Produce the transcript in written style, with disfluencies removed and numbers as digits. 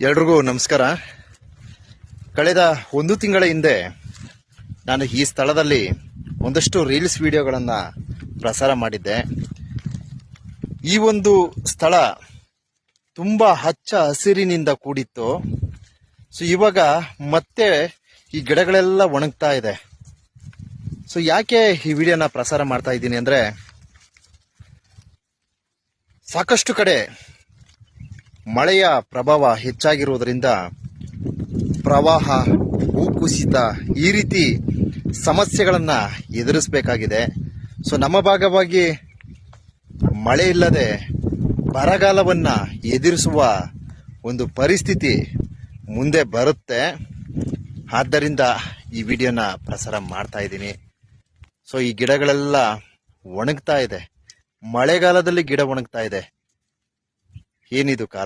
ಎಲ್ರಿಗೂ ನಮಸ್ಕಾರ. ಕಳೆದ ಒಂದು ತಿಂಗಳ ಹಿಂದೆ ನಾನು ಈ ಸ್ಥಳದಲ್ಲಿ ಒಂದಷ್ಟು ರೀಲ್ಸ್ ವಿಡಿಯೋಗಳನ್ನು ಪ್ರಸಾರ ಮಾಡಿದ್ದೆ. ಈ ಒಂದು ಸ್ಥಳ ತುಂಬ ಹಚ್ಚ ಹಸಿರಿನಿಂದ ಕೂಡಿತ್ತು. ಸೊ ಇವಾಗ ಮತ್ತೆ ಈ ಗಿಡಗಳೆಲ್ಲ ಒಣಗ್ತಾ ಇದೆ. ಸೊ ಯಾಕೆ ಈ ವಿಡಿಯೋನ ಪ್ರಸಾರ ಮಾಡ್ತಾ ಇದ್ದೀನಿ ಅಂದರೆ, ಸಾಕಷ್ಟು ಕಡೆ ಮಳೆಯ ಪ್ರಭಾವ ಹೆಚ್ಚಾಗಿರುವುದರಿಂದ ಪ್ರವಾಹ, ಭೂಕುಸಿತ ಈ ರೀತಿ ಸಮಸ್ಯೆಗಳನ್ನು ಎದುರಿಸಬೇಕಾಗಿದೆ. ಸೊ ನಮ್ಮ ಭಾಗವಾಗಿ ಮಳೆ ಇಲ್ಲದೆ ಬರಗಾಲವನ್ನು ಎದುರಿಸುವ ಒಂದು ಪರಿಸ್ಥಿತಿ ಮುಂದೆ ಬರುತ್ತೆ. ಆದ್ದರಿಂದ ಈ ವಿಡಿಯೋನ ಪ್ರಸಾರ ಮಾಡ್ತಾ ಇದ್ದೀನಿ. ಸೊ ಈ ಗಿಡಗಳೆಲ್ಲ ಒಣಗ್ತಾ ಇದೆ. ಮಳೆಗಾಲದಲ್ಲಿ ಗಿಡ ಒಣಗ್ತಾ ಇದೆ. ಏನಿದು ಕಾಲ?